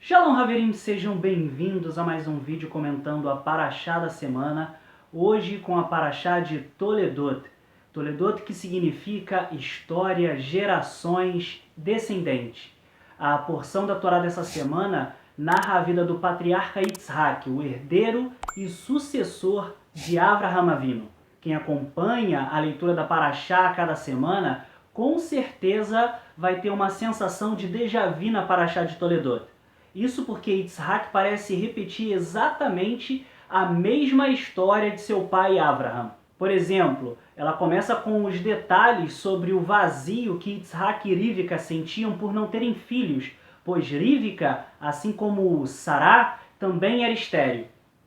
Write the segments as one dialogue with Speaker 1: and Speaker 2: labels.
Speaker 1: Shalom Haverim, sejam bem-vindos a mais um vídeo comentando a Parashá da semana, hoje com a Parashá de Toledot. Toledot que significa história, gerações, descendentes. A porção da Torá dessa semana narra a vida do patriarca Yitzhak, o herdeiro e sucessor de Avraham Avinu. Quem acompanha a leitura da Parashá a cada semana, com certeza vai ter uma sensação de déjà vu na Parashá de Toledot. Isso porque Yitzhak parece repetir exatamente a mesma história de seu pai Avraham. Por exemplo, ela começa com os detalhes sobre o vazio que Yitzhak e Rivka sentiam por não terem filhos, pois Rivka, assim como Sará, também era estéril.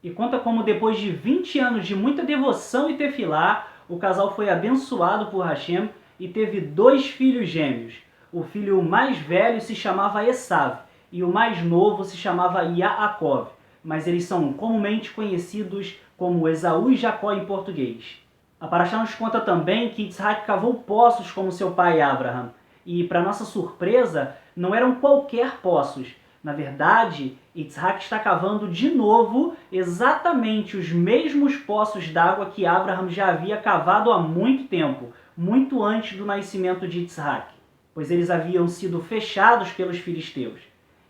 Speaker 1: E conta como depois de 20 anos de muita devoção e tefilá, o casal foi abençoado por Hashem e teve 2 filhos gêmeos. O filho mais velho se chamava Esav, e o mais novo se chamava Yaakov, mas eles são comumente conhecidos como Esaú e Jacó em português. A Parashá nos conta também que Yitzhak cavou poços como seu pai Avraham, e para nossa surpresa, não eram qualquer poços. Na verdade, Yitzhak está cavando de novo exatamente os mesmos poços d'água que Avraham já havia cavado há muito tempo, muito antes do nascimento de Yitzhak, pois eles haviam sido fechados pelos filisteus.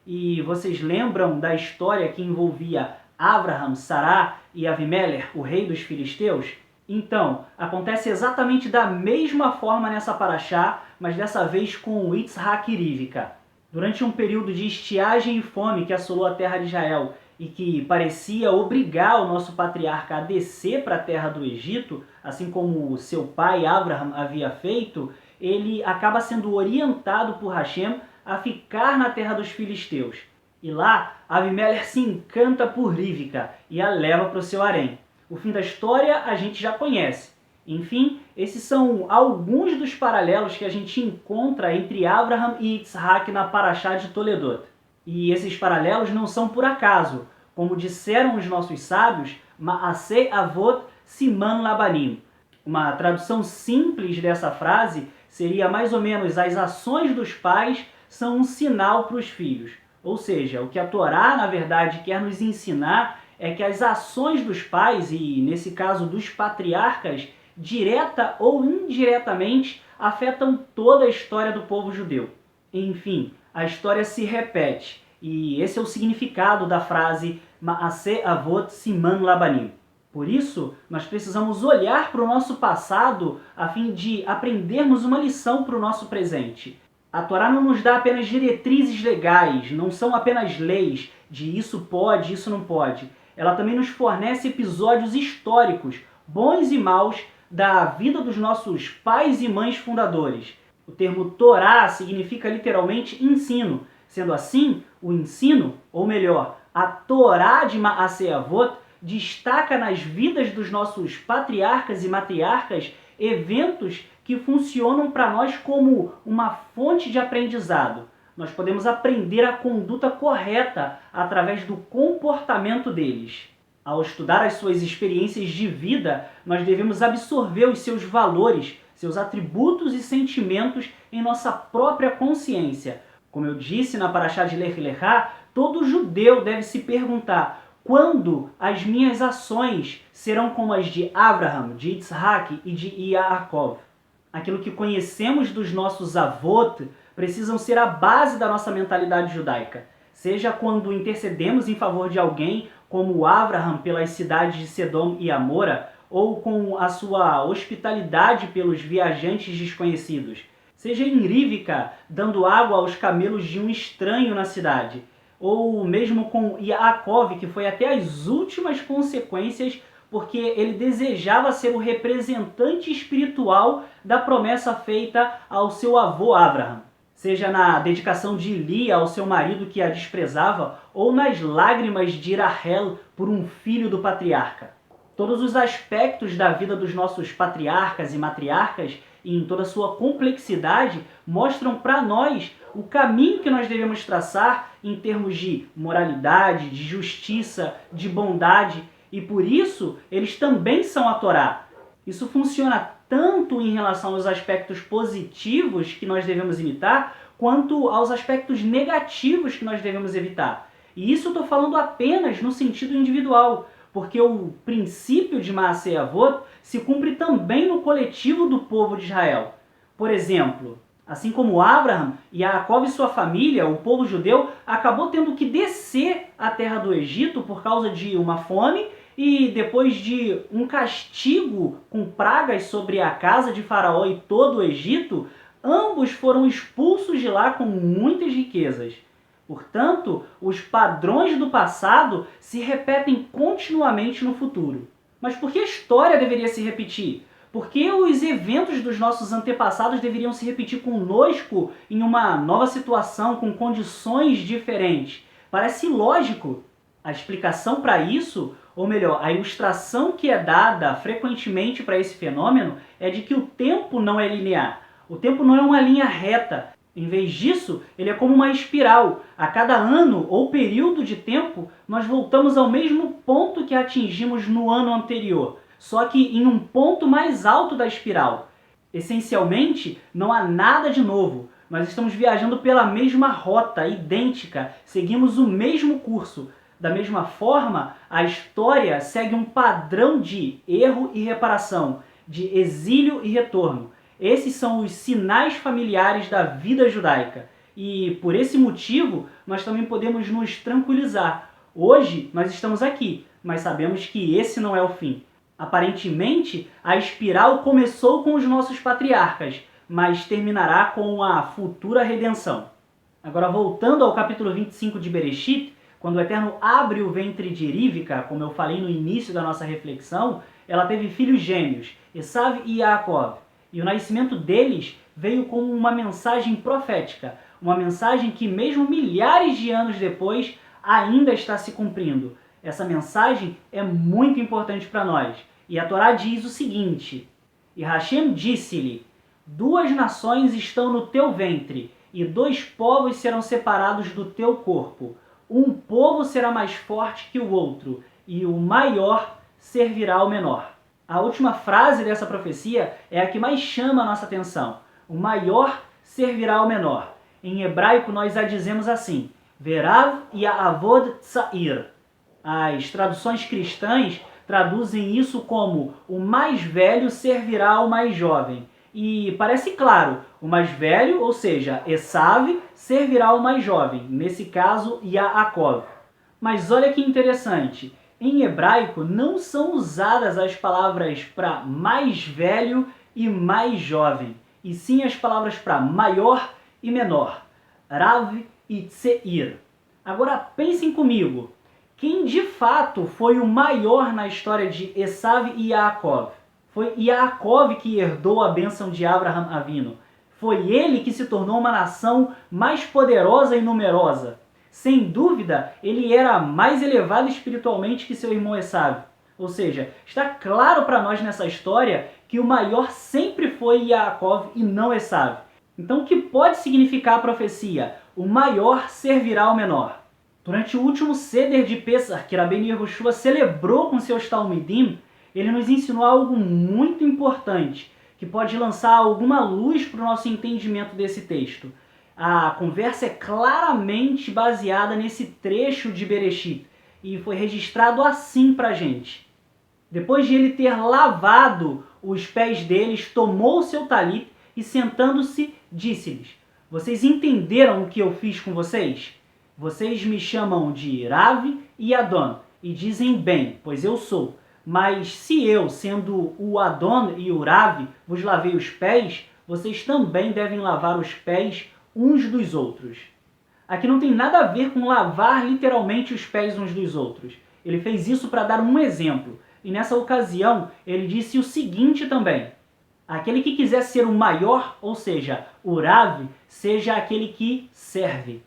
Speaker 1: E vocês lembram da história que envolvia Avraham, Sará e Avimelech, o rei dos filisteus? Então, acontece exatamente da mesma forma nessa Parashá, mas dessa vez com Yitzhak e Rivka. Durante um período de estiagem e fome que assolou a terra de Israel e que parecia obrigar o nosso patriarca a descer para a terra do Egito, assim como seu pai Avraham havia feito, ele acaba sendo orientado por Hashem a ficar na terra dos filisteus. E lá, Avimelech se encanta por Rivka e a leva para o seu harém. O fim da história a gente já conhece. Enfim, esses são alguns dos paralelos que a gente encontra entre Avraham e Yitzhak na Parashá de Toledot. E esses paralelos não são por acaso. Como disseram os nossos sábios, Ma'aseh Avot Siman Labanim. Uma tradução simples dessa frase seria mais ou menos: as ações dos pais são um sinal para os filhos. Ou seja, o que a Torá, na verdade, quer nos ensinar é que as ações dos pais, e nesse caso dos patriarcas, direta ou indiretamente, afetam toda a história do povo judeu. Enfim, a história se repete, e esse é o significado da frase Ma'aseh Avot Siman Labanim. Por isso, nós precisamos olhar para o nosso passado a fim de aprendermos uma lição para o nosso presente. A Torá não nos dá apenas diretrizes legais, não são apenas leis de isso pode, isso não pode. Ela também nos fornece episódios históricos, bons e maus, da vida dos nossos pais e mães fundadores. O termo Torá significa literalmente ensino. Sendo assim, o ensino, ou melhor, a Torá de Ma'aseh Avot, destaca nas vidas dos nossos patriarcas e matriarcas eventos que funcionam para nós como uma fonte de aprendizado. Nós podemos aprender a conduta correta através do comportamento deles. Ao estudar as suas experiências de vida, nós devemos absorver os seus valores, seus atributos e sentimentos em nossa própria consciência. Como eu disse na Parashá de Lech Lechá, todo judeu deve se perguntar: quando as minhas ações serão como as de Avraham, de Yitzhak e de Yaakov? Aquilo que conhecemos dos nossos avot precisam ser a base da nossa mentalidade judaica. Seja quando intercedemos em favor de alguém, como Avraham pelas cidades de Sedom e Amora, ou com a sua hospitalidade pelos viajantes desconhecidos. Seja em Rivka, dando água aos camelos de um estranho na cidade. Ou mesmo com Yaakov, que foi até as últimas consequências, porque ele desejava ser o representante espiritual da promessa feita ao seu avô Avraham. Seja na dedicação de Lia ao seu marido que a desprezava, ou nas lágrimas de Rahel por um filho do patriarca. Todos os aspectos da vida dos nossos patriarcas e matriarcas, e em toda a sua complexidade, mostram para nós o caminho que nós devemos traçar em termos de moralidade, de justiça, de bondade, e por isso eles também são a Torá. Isso funciona tanto em relação aos aspectos positivos que nós devemos imitar, quanto aos aspectos negativos que nós devemos evitar. E isso eu estou falando apenas no sentido individual, porque o princípio de Maaseh Avot se cumpre também no coletivo do povo de Israel. Por exemplo, assim como Abraham, Jacob e sua família, o povo judeu, acabou tendo que descer à terra do Egito por causa de uma fome e depois de um castigo com pragas sobre a casa de Faraó e todo o Egito, ambos foram expulsos de lá com muitas riquezas. Portanto, os padrões do passado se repetem continuamente no futuro. Mas por que a história deveria se repetir? Por que os eventos dos nossos antepassados deveriam se repetir conosco em uma nova situação, com condições diferentes? Parece lógico. A explicação para isso, ou melhor, a ilustração que é dada frequentemente para esse fenômeno é de que o tempo não é linear. O tempo não é uma linha reta. Em vez disso, ele é como uma espiral. A cada ano ou período de tempo, nós voltamos ao mesmo ponto que atingimos no ano anterior, só que em um ponto mais alto da espiral. Essencialmente, não há nada de novo. Nós estamos viajando pela mesma rota, idêntica, seguimos o mesmo curso. Da mesma forma, a história segue um padrão de erro e reparação, de exílio e retorno. Esses são os sinais familiares da vida judaica. E por esse motivo, nós também podemos nos tranquilizar. Hoje nós estamos aqui, mas sabemos que esse não é o fim. Aparentemente, a espiral começou com os nossos patriarcas, mas terminará com a futura redenção. Agora, voltando ao capítulo 25 de Bereshit, quando o Eterno abre o ventre de Rivka, como eu falei no início da nossa reflexão, ela teve filhos gêmeos, Esav e Yaakov. E o nascimento deles veio como uma mensagem profética, uma mensagem que mesmo milhares de anos depois ainda está se cumprindo. Essa mensagem é muito importante para nós. E a Torá diz o seguinte: E Hashem disse-lhe, 2 nações estão no teu ventre, e 2 povos serão separados do teu corpo. Um povo será mais forte que o outro, e o maior servirá ao menor. A última frase dessa profecia é a que mais chama a nossa atenção. O maior servirá ao menor. Em hebraico nós a dizemos assim: Verav ya'avod tzair. As traduções cristãs traduzem isso como o mais velho servirá ao mais jovem. E parece claro, o mais velho, ou seja, Esav, servirá ao mais jovem, nesse caso, Yaakov. Mas olha que interessante, em hebraico não são usadas as palavras para mais velho e mais jovem, e sim as palavras para maior e menor, Rav e Tseir. Agora pensem comigo, quem de fato foi o maior na história de Esav e Yaakov? Foi Yaakov que herdou a bênção de Abraham Avinu. Foi ele que se tornou uma nação mais poderosa e numerosa. Sem dúvida, ele era mais elevado espiritualmente que seu irmão Esav. Ou seja, está claro para nós nessa história que o maior sempre foi Yaakov e não Esav. Então o que pode significar a profecia? O maior servirá ao menor. Durante o último Seder de Pessah, que Rabbeinu Yehoshua celebrou com seus Talmidim, ele nos ensinou algo muito importante, que pode lançar alguma luz para o nosso entendimento desse texto. A conversa é claramente baseada nesse trecho de Bereshit, e foi registrado assim para a gente. Depois de ele ter lavado os pés deles, tomou o seu talit e, sentando-se, disse-lhes: Vocês entenderam o que eu fiz com vocês? Vocês me chamam de Rav e Adon, e dizem bem, pois eu sou. Mas se eu, sendo o Adon e o Rav, vos lavei os pés, vocês também devem lavar os pés uns dos outros. Aqui não tem nada a ver com lavar literalmente os pés uns dos outros. Ele fez isso para dar um exemplo. E nessa ocasião, ele disse o seguinte também: aquele que quiser ser o maior, ou seja, o Rav, seja aquele que serve.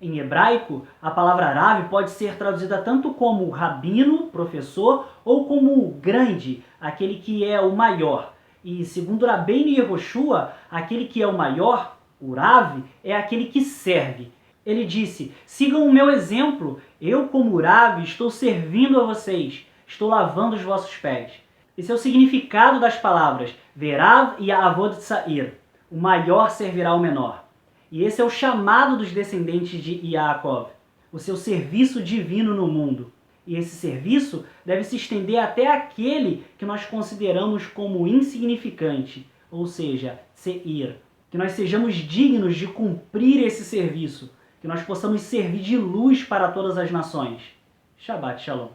Speaker 1: Em hebraico, a palavra Rav pode ser traduzida tanto como rabino, professor, ou como grande, aquele que é o maior. E segundo Rabbeinu Yehoshua, aquele que é o maior, o Rav, é aquele que serve. Ele disse: sigam o meu exemplo, eu como Rav estou servindo a vocês, estou lavando os vossos pés. Esse é o significado das palavras Verav e Avod Tsair. O maior servirá ao menor. E esse é o chamado dos descendentes de Yaakov. o seu serviço divino no mundo. E esse serviço deve se estender até aquele que nós consideramos como insignificante, ou seja, seir. Que nós sejamos dignos de cumprir esse serviço, que nós possamos servir de luz para todas as nações. Shabbat Shalom.